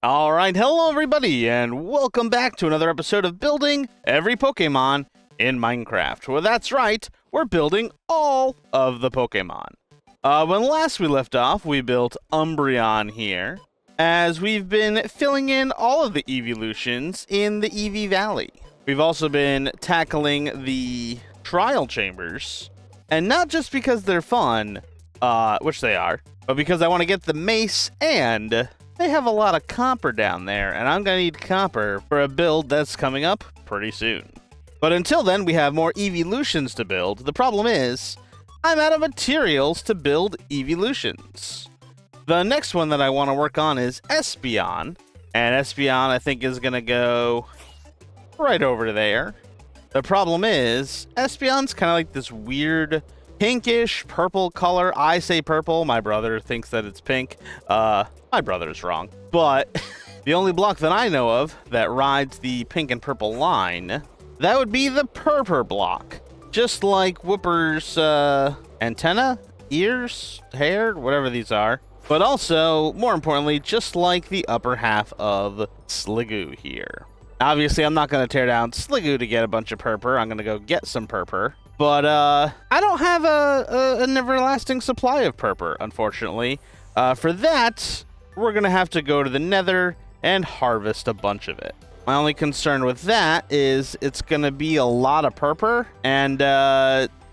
Alright, hello everybody, and welcome back to another episode of Building Every Pokemon in Minecraft. Well, that's right, we're building all of the Pokemon. When last we left off, we built Umbreon here, as we've been filling in all of the evolutions in the EV Valley. We've also been tackling the trial chambers, and not just because they're fun, which they are, but because I want to get the MACE, and they have a lot of copper down there, and I'm going to need copper for a build that's coming up pretty soon. But until then, we have more evolutions to build. The problem is, I'm out of materials to build evolutions. The next one that I want to work on is Espeon, and Espeon I think is going to go right over there. The problem is, Espeon's kind of like this weird pinkish purple color. I say purple, my brother thinks that it's pink. My brother's wrong. But the only block that I know of that rides the pink and purple line, that would be the Purpur block. Just like Whooper's antenna, ears, hair, whatever these are. But also, more importantly, just like the upper half of Sliggoo here. Obviously, I'm not going to tear down Sliggoo to get a bunch of Purpur. I'm going to go get some Purpur. But I don't have an everlasting supply of Purpur, unfortunately. For that, we're going to have to go to the Nether and harvest a bunch of it. My only concern with that is it's going to be a lot of Purpur, and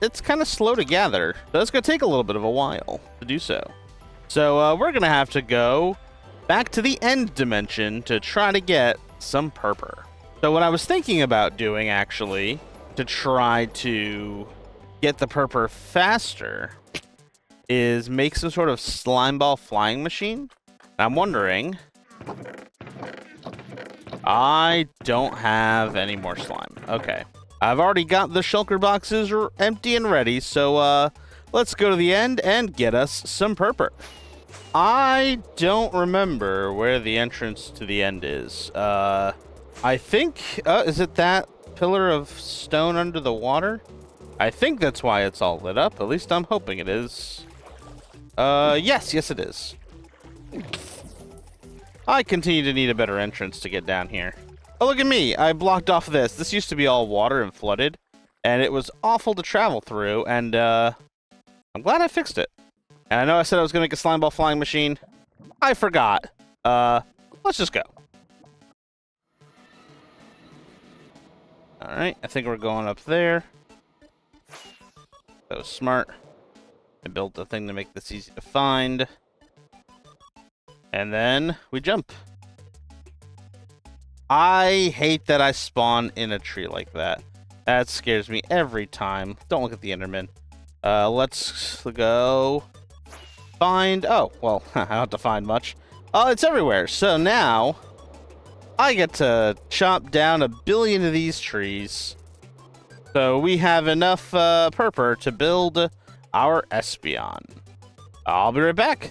it's kind of slow to gather. So it's going to take a little bit of a while to do so. So we're going to have to go back to the end dimension to try to get some Purpur. So what I was thinking about doing, actually, to try to get the Purpur faster is make some sort of slime ball flying machine. I'm wondering, I don't have any more slime. Okay, I've already got the shulker boxes empty and ready, so let's go to the end and get us some Purpur. I don't remember where the entrance to the end is. I think, is it that pillar of stone under the water? I think that's why it's all lit up. At least I'm hoping it is. Yes it is. I continue to need a better entrance to get down here. Oh, look at me. I blocked off this. This used to be all water and flooded, and it was awful to travel through, and I'm glad I fixed it. And I know I said I was going to make a slime ball flying machine. I forgot. Let's just go. Alright, I think we're going up there. That was smart. I built the thing to make this easy to find. And then we jump. I hate that I spawn in a tree like that. That scares me every time. Don't look at the Enderman. Let's go find... Oh, well, I don't have to find much. Oh, it's everywhere. So now I get to chop down 1 billion of these trees. So we have enough Purpur to build our Espeon. I'll be right back.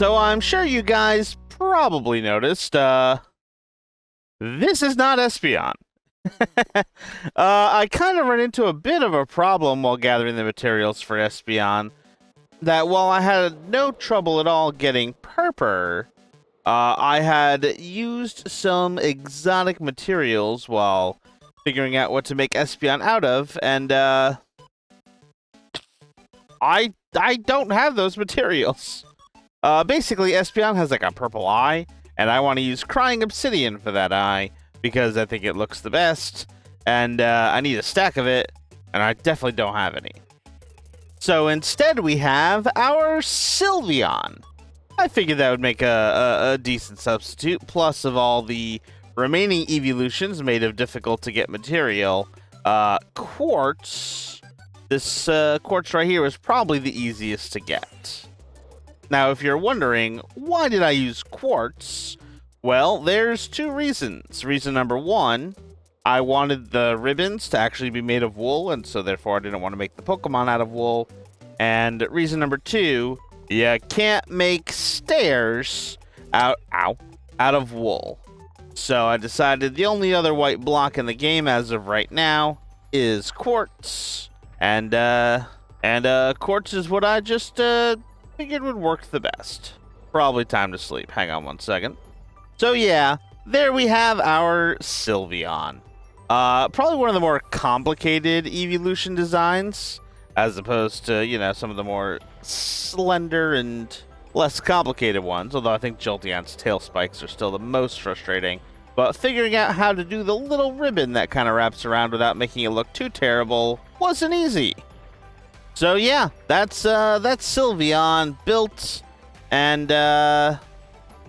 So I'm sure you guys probably noticed, this is not Espeon. I kind of ran into a bit of a problem while gathering the materials for Espeon, that while I had no trouble at all getting Purpur, I had used some exotic materials while figuring out what to make Espeon out of, and I don't have those materials. Basically, Espeon has like a purple eye, and I want to use crying obsidian for that eye because I think it looks the best, and I need a stack of it, and I definitely don't have any. So instead, we have our Sylveon. I figured that would make a decent substitute, plus of all the remaining evolutions made of difficult to get material. Quartz. This quartz right here is probably the easiest to get. Now, if you're wondering, why did I use quartz? Well, there's two reasons. Reason number one, I wanted the ribbons to actually be made of wool, and so therefore I didn't want to make the Pokemon out of wool. And reason number two, you can't make stairs out of wool. So I decided the only other white block in the game as of right now is quartz. And quartz is what I just figured would work the best. Probably time to sleep. Hang on one second. So yeah, there we have our Sylveon. Probably one of the more complicated evolution designs, as opposed to, you know, some of the more slender and less complicated ones, although I think Jolteon's tail spikes are still the most frustrating. But figuring out how to do the little ribbon that kind of wraps around without making it look too terrible wasn't easy. So yeah, that's Sylveon built, and I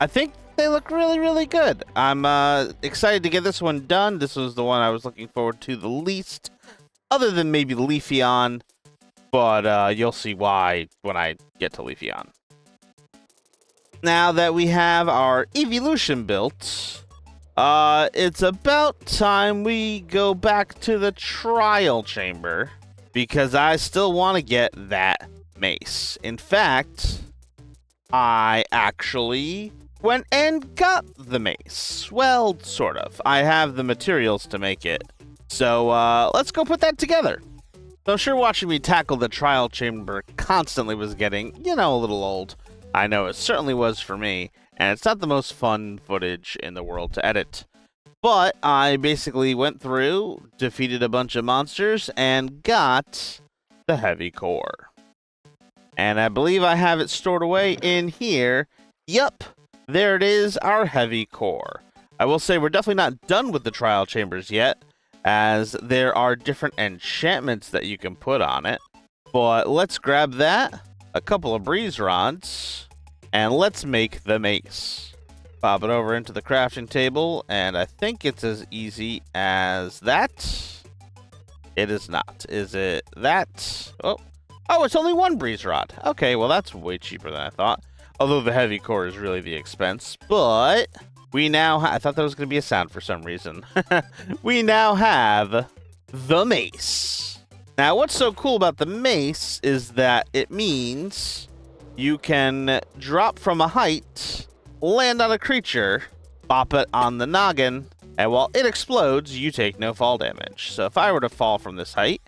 think they look really, really good. I'm excited to get this one done. This was the one I was looking forward to the least, other than maybe Leafeon, but you'll see why when I get to Leafeon. Now that we have our evolution built, it's about time we go back to the trial chamber, because I still want to get that mace. In fact, I actually went and got the mace. Well, sort of. I have the materials to make it. So, let's go put that together. So I'm sure watching me tackle the trial chamber constantly was getting, you know, a little old. I know it certainly was for me, and it's not the most fun footage in the world to edit. But I basically went through, defeated a bunch of monsters, and got the heavy core. And I believe I have it stored away in here. Yup, there it is, our heavy core. I will say we're definitely not done with the trial chambers yet, as there are different enchantments that you can put on it. But let's grab that, a couple of breeze rods, and let's make the mace. Pop it over into the crafting table, and I think it's as easy as that. It is not. Is it that? Oh, it's only one breeze rod. Okay, well, that's way cheaper than I thought. Although the heavy core is really the expense. But we now I thought that was going to be a sound for some reason. We now have the mace. Now, what's so cool about the mace is that it means you can drop from a height, land on a creature, bop it on the noggin, and while it explodes, you take no fall damage. So if I were to fall from this height,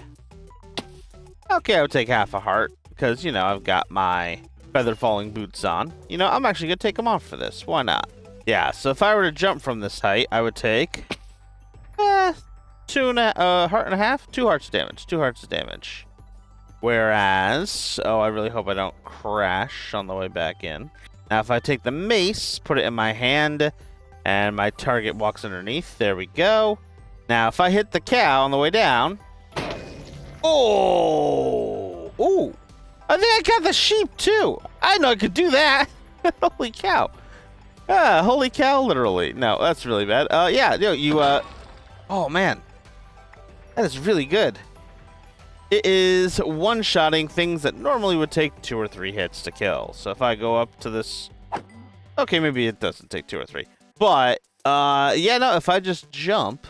okay, I would take half a heart, because, you know, I've got my feather falling boots on. You know, I'm actually going to take them off for this. Why not? Yeah, so if I were to jump from this height, I would take 2 hearts damage. 2 hearts of damage. Whereas, oh, I really hope I don't crash on the way back in. Now, if I take the mace, put it in my hand, and my target walks underneath, there we go. Now, if I hit the cow on the way down, oh, I think I got the sheep too. I know I could do that. Holy cow. Holy cow, literally. No, that's really bad. Yeah, oh man, that is really good. It is one-shotting things that normally would take 2 or 3 hits to kill. So if I go up to this, okay, maybe it doesn't take 2 or 3. But, yeah, no, if I just jump,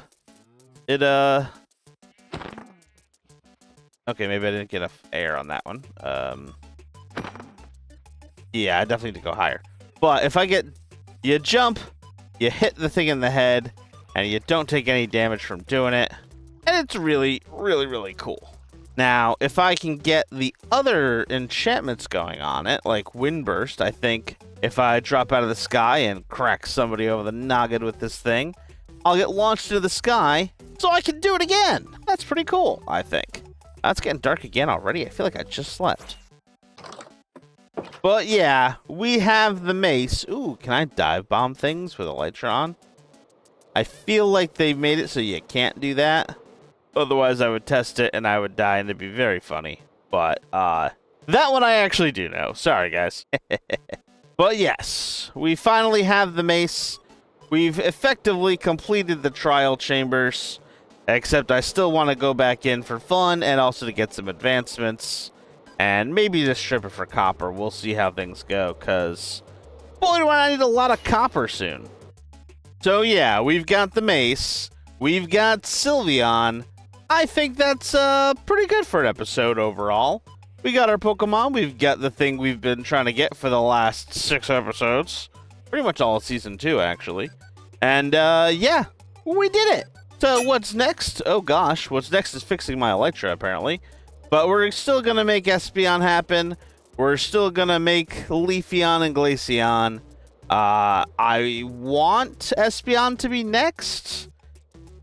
it, okay, maybe I didn't get enough air on that one. Yeah, I definitely need to go higher. But if I get... You jump, you hit the thing in the head, and you don't take any damage from doing it. And it's really, really, really cool. Now, if I can get the other enchantments going on it, like Windburst, I think if I drop out of the sky and crack somebody over the noggin with this thing, I'll get launched into the sky, so I can do it again. That's pretty cool, I think. It's getting dark again already. I feel like I just slept. But yeah, we have the mace. Ooh, can I dive bomb things with elytra on? I feel like they made it so you can't do that. Otherwise, I would test it and I would die, and it'd be very funny. But, that one I actually do know. Sorry, guys. But yes, we finally have the mace. We've effectively completed the trial chambers, except I still want to go back in for fun and also to get some advancements. And maybe just strip it for copper. We'll see how things go, because, boy, do I need a lot of copper soon. So yeah, we've got the mace. We've got Sylveon. I think that's pretty good for an episode overall. We got our Pokemon. We've got the thing we've been trying to get for the last 6 episodes. Pretty much all of Season 2, actually. And, yeah, we did it. So what's next? Oh, gosh. What's next is fixing my Elytra, apparently. But we're still going to make Espeon happen. We're still going to make Leafeon and Glaceon. I want Espeon to be next.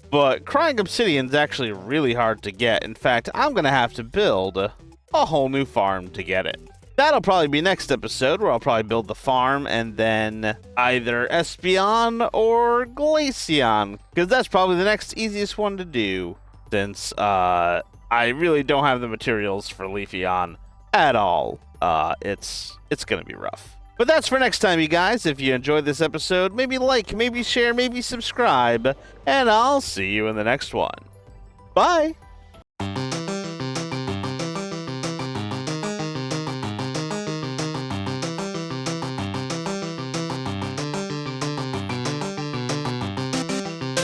But crying obsidian's actually really hard to get. In fact, I'm going to have to build a whole new farm to get it. That'll probably be next episode, where I'll probably build the farm and then either Espeon or Glaceon, because that's probably the next easiest one to do, since I really don't have the materials for Leafeon at all. It's going to be rough. But that's for next time, you guys. If you enjoyed this episode, maybe like, maybe share, maybe subscribe, and I'll see you in the next one. Bye!